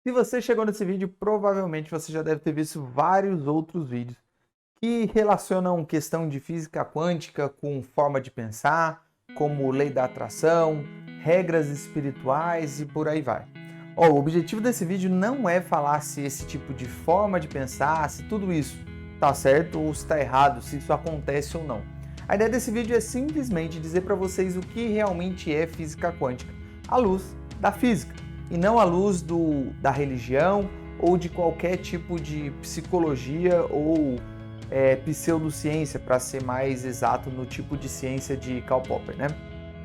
Se você chegou nesse vídeo, provavelmente você já deve ter visto vários outros vídeos que relacionam questão de física quântica com forma de pensar, como lei da atração, regras espirituais e por aí vai. O objetivo desse vídeo não é falar se esse tipo de forma de pensar, se tudo isso está certo ou está errado, se isso acontece ou não. A ideia desse vídeo é simplesmente dizer para vocês o que realmente é física quântica, à luz da física, e não à luz da religião ou de qualquer tipo de psicologia ou pseudociência, para ser mais exato no tipo de ciência de Karl Popper, né?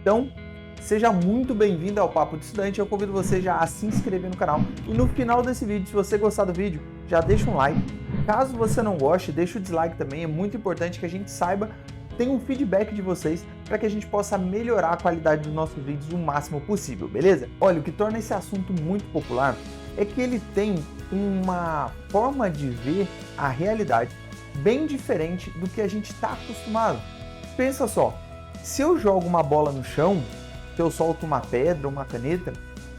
Então, seja muito bem-vindo ao Papo de Estudante. Eu convido você já a se inscrever no canal e no final desse vídeo, se você gostar do vídeo, já deixa um like. Caso você não goste, deixa o dislike também. É muito importante que a gente saiba, tenha um feedback de vocês para que a gente possa melhorar a qualidade dos nossos vídeos o máximo possível, beleza? Olha, o que torna esse assunto muito popular é que ele tem uma forma de ver a realidade bem diferente do que a gente está acostumado. Pensa só, se eu jogo uma bola no chão, se eu solto uma pedra, uma caneta,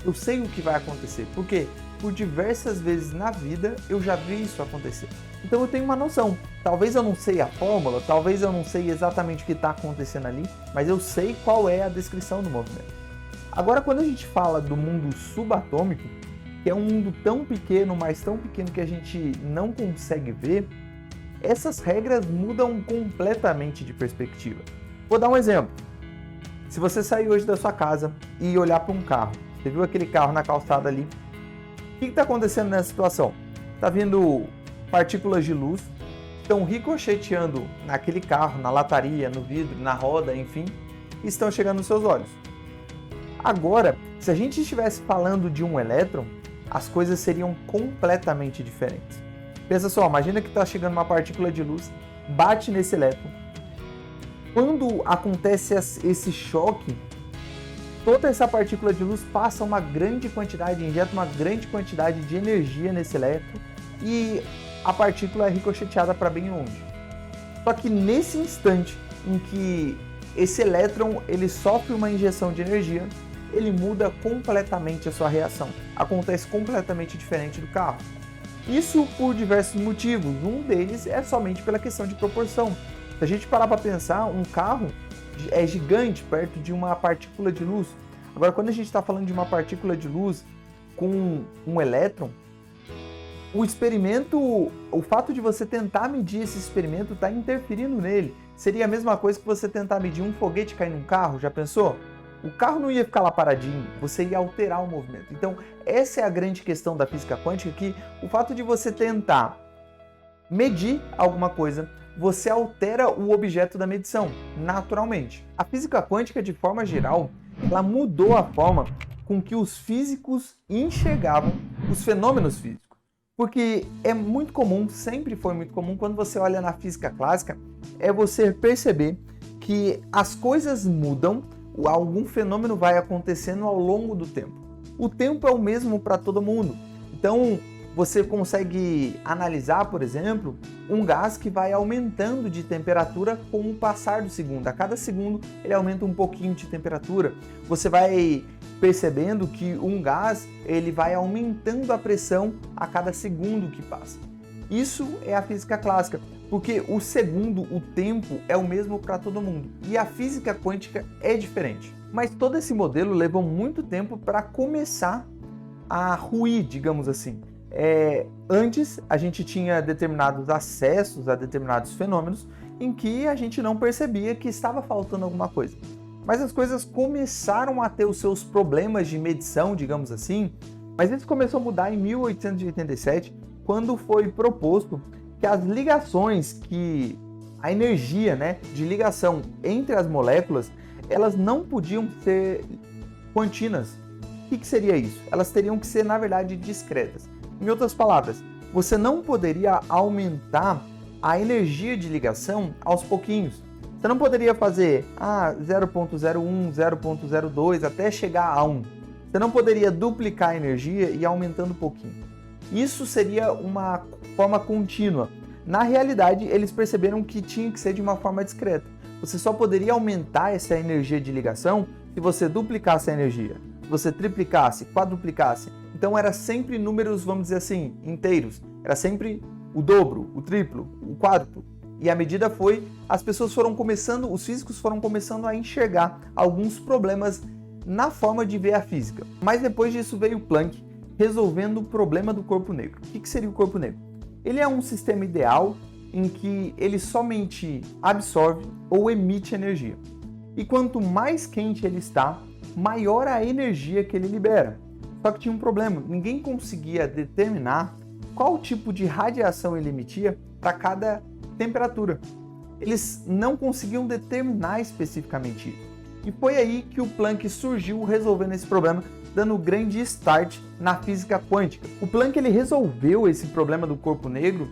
eu sei o que vai acontecer. Por quê? Por diversas vezes na vida eu já vi isso acontecer. Então eu tenho uma noção. Talvez eu não sei a fórmula, talvez eu não sei exatamente o que está acontecendo ali, mas eu sei qual é a descrição do movimento. Agora, quando a gente fala do mundo subatômico, que é um mundo tão pequeno, mas tão pequeno que a gente não consegue ver, essas regras mudam completamente de perspectiva. Vou dar um exemplo. Se você sair hoje da sua casa e olhar para um carro, você viu aquele carro na calçada ali, o que está acontecendo nessa situação? Está vindo partículas de luz, estão ricocheteando naquele carro, na lataria, no vidro, na roda, enfim, e estão chegando nos seus olhos. Agora, se a gente estivesse falando de um elétron, as coisas seriam completamente diferentes. Pensa só, imagina que está chegando uma partícula de luz, bate nesse elétron. Quando acontece esse choque, toda essa partícula de luz passa uma grande quantidade, injeta uma grande quantidade de energia nesse elétron e a partícula é ricocheteada para bem longe. Só que nesse instante em que esse elétron ele sofre uma injeção de energia, ele muda completamente a sua reação. Acontece completamente diferente do carro. Isso por diversos motivos. Um deles é somente pela questão de proporção. Se a gente parar para pensar, um carro é gigante perto de uma partícula de luz. Agora, quando a gente está falando de uma partícula de luz com um elétron, o experimento, o fato de você tentar medir esse experimento está interferindo nele. Seria a mesma coisa que você tentar medir um foguete cair num carro, já pensou? O carro não ia ficar lá paradinho, você ia alterar o movimento. Então, essa é a grande questão da física quântica, que o fato de você tentar medir alguma coisa, você altera o objeto da medição, naturalmente. A física quântica, de forma geral, ela mudou a forma com que os físicos enxergavam os fenômenos físicos. Porque é muito comum, sempre foi muito comum, quando você olha na física clássica, é você perceber que as coisas mudam, algum fenômeno vai acontecendo ao longo do tempo. O tempo é o mesmo para todo mundo. Então, você consegue analisar, por exemplo, um gás que vai aumentando de temperatura com o passar do segundo. A cada segundo ele aumenta um pouquinho de temperatura. Você vai percebendo que um gás ele vai aumentando a pressão a cada segundo que passa. Isso é a física clássica, porque o segundo, o tempo, é o mesmo para todo mundo. E a física quântica é diferente. Mas todo esse modelo levou muito tempo para começar a ruir, digamos assim. Antes, a gente tinha determinados acessos a determinados fenômenos em que a gente não percebia que estava faltando alguma coisa. Mas as coisas começaram a ter os seus problemas de medição, digamos assim, mas isso começou a mudar em 1887, quando foi proposto que as ligações, que a energia, de ligação entre as moléculas, elas não podiam ser contínuas. O que seria isso? Elas teriam que ser, na verdade, discretas. Em outras palavras, você não poderia aumentar a energia de ligação aos pouquinhos. Você não poderia fazer 0.01, 0.02 até chegar a 1. Você não poderia duplicar a energia e ir aumentando um pouquinho. Isso seria uma forma contínua. Na realidade, eles perceberam que tinha que ser de uma forma discreta. Você só poderia aumentar essa energia de ligação se você duplicasse a energia. Se você triplicasse, quadruplicasse. Então era sempre números, vamos dizer assim, inteiros. Era sempre o dobro, o triplo, o quádruplo. E a medida foi, os físicos foram começando a enxergar alguns problemas na forma de ver a física. Mas depois disso veio Planck, resolvendo o problema do corpo negro. O que seria o corpo negro? Ele é um sistema ideal em que ele somente absorve ou emite energia. E quanto mais quente ele está, maior a energia que ele libera. Só que tinha um problema, ninguém conseguia determinar qual tipo de radiação ele emitia para cada temperatura. Eles não conseguiam determinar especificamente isso. E foi aí que o Planck surgiu resolvendo esse problema, dando um grande start na física quântica. O Planck ele resolveu esse problema do corpo negro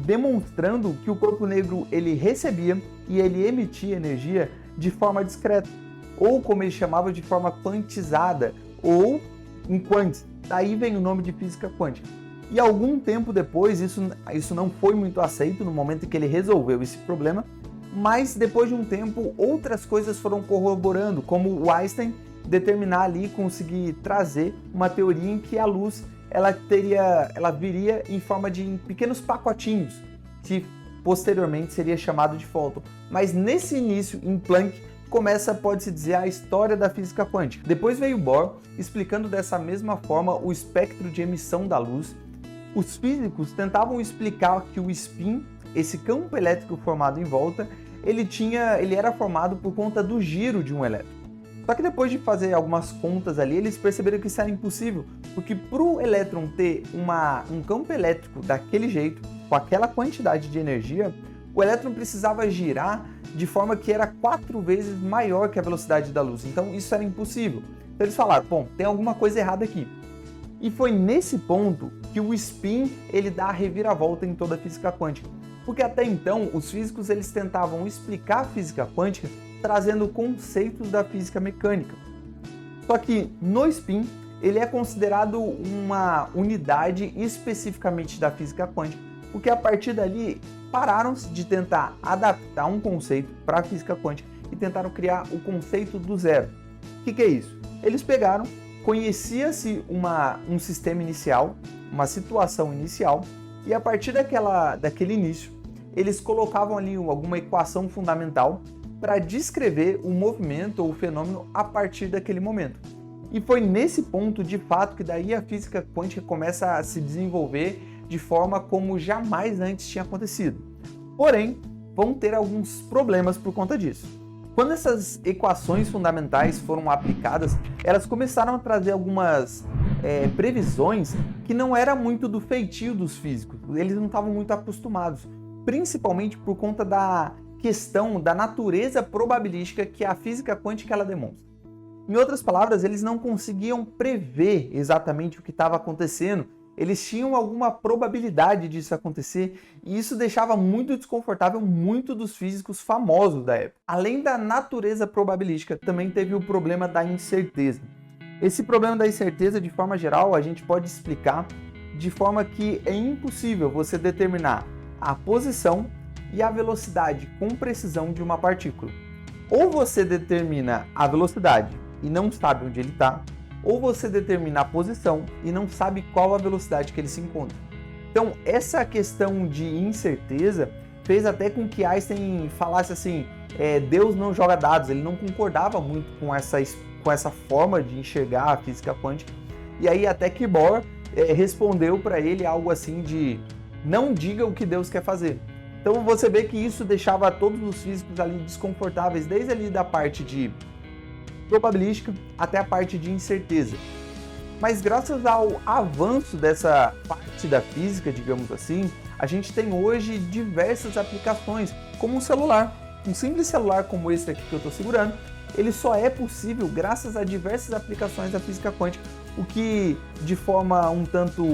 demonstrando que o corpo negro ele recebia e ele emitia energia de forma discreta, ou como ele chamava, de forma quantizada, ou em quantis. Daí vem o nome de física quântica. E algum tempo depois, isso não foi muito aceito no momento em que ele resolveu esse problema, mas depois de um tempo outras coisas foram corroborando, como o Einstein determinar ali, conseguir trazer uma teoria em que a luz ela viria em forma de pequenos pacotinhos, que posteriormente seria chamado de fóton. Mas nesse início, em Planck, começa, pode-se dizer, a história da física quântica. Depois veio Bohr, explicando dessa mesma forma o espectro de emissão da luz. Os físicos tentavam explicar que o spin, esse campo elétrico formado em volta, ele era formado por conta do giro de um elétron. Só que depois de fazer algumas contas ali, eles perceberam que isso era impossível, porque para o elétron ter um campo elétrico daquele jeito, com aquela quantidade de energia, o elétron precisava girar de forma que era 4 vezes maior que a velocidade da luz. Então isso era impossível. Então eles falaram, bom, tem alguma coisa errada aqui. E foi nesse ponto que o spin ele dá a reviravolta em toda a física quântica. Porque até então os físicos eles tentavam explicar a física quântica trazendo conceitos da física mecânica. Só que no spin ele é considerado uma unidade especificamente da física quântica, porque a partir dali pararam-se de tentar adaptar um conceito para a física quântica e tentaram criar o conceito do zero. O que é isso? Eles pegaram, conhecia-se um sistema inicial, uma situação inicial, e a partir daquele início, eles colocavam ali alguma equação fundamental para descrever o movimento ou o fenômeno a partir daquele momento. E foi nesse ponto, de fato, que daí a física quântica começa a se desenvolver de forma como jamais antes tinha acontecido. Porém, vão ter alguns problemas por conta disso. Quando essas equações fundamentais foram aplicadas, elas começaram a trazer algumas previsões que não era muito do feitio dos físicos. Eles não estavam muito acostumados, principalmente por conta da questão da natureza probabilística que a física quântica ela demonstra. Em outras palavras, eles não conseguiam prever exatamente o que estava acontecendo, eles tinham alguma probabilidade disso acontecer e isso deixava muito desconfortável muitos dos físicos famosos da época. Além da natureza probabilística, também teve o problema da incerteza. Esse problema da incerteza, de forma geral, a gente pode explicar de forma que é impossível você determinar a posição e a velocidade com precisão de uma partícula. Ou você determina a velocidade e não sabe onde ele está, ou você determina a posição e não sabe qual a velocidade que ele se encontra. Então, essa questão de incerteza fez até com que Einstein falasse assim, Deus não joga dados, ele não concordava muito com essa forma de enxergar a física quântica. E aí até que Bohr respondeu para ele algo assim de, não diga o que Deus quer fazer. Então você vê que isso deixava todos os físicos ali desconfortáveis, desde ali da parte de probabilística até a parte de incerteza. Mas graças ao avanço dessa parte da física, digamos assim, a gente tem hoje diversas aplicações, como um celular. Um simples celular como esse aqui que eu estou segurando, ele só é possível graças a diversas aplicações da física quântica, o que de forma um tanto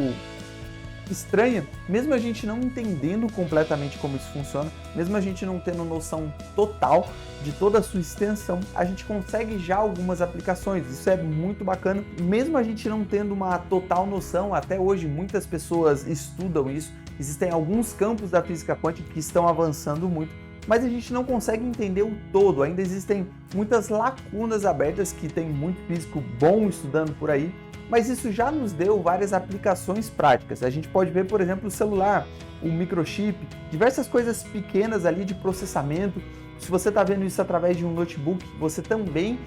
estranha, mesmo a gente não entendendo completamente como isso funciona, mesmo a gente não tendo noção total de toda a sua extensão, a gente consegue já algumas aplicações. Isso é muito bacana, mesmo a gente não tendo uma total noção. Até hoje muitas pessoas estudam isso, existem alguns campos da física quântica que estão avançando muito, mas a gente não consegue entender o todo, ainda existem muitas lacunas abertas que tem muito físico bom estudando por aí, mas isso já nos deu várias aplicações práticas. A gente pode ver, por exemplo, o celular, o microchip, diversas coisas pequenas ali de processamento. Se você está vendo isso através de um notebook, você também...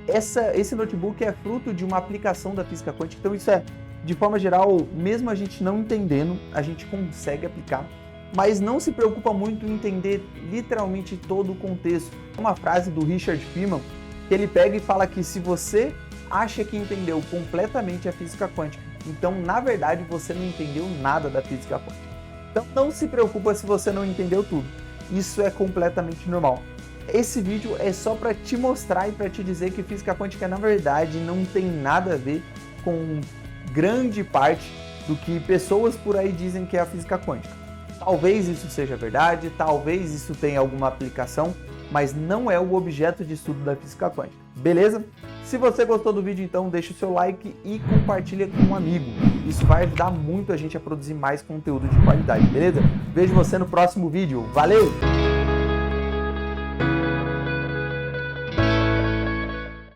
Esse notebook é fruto de uma aplicação da física quântica, então isso é, de forma geral, mesmo a gente não entendendo, a gente consegue aplicar, mas não se preocupa muito em entender literalmente todo o contexto. Uma frase do Richard Feynman, que ele pega e fala que se você acha que entendeu completamente a física quântica, então, na verdade, você não entendeu nada da física quântica. Então, não se preocupa se você não entendeu tudo. Isso é completamente normal. Esse vídeo é só para te mostrar e para te dizer que física quântica, na verdade, não tem nada a ver com grande parte do que pessoas por aí dizem que é a física quântica. Talvez isso seja verdade, talvez isso tenha alguma aplicação, mas não é o objeto de estudo da física quântica. Beleza? Se você gostou do vídeo, então deixa o seu like e compartilha com um amigo. Isso vai ajudar muito a gente a produzir mais conteúdo de qualidade, beleza? Vejo você no próximo vídeo. Valeu!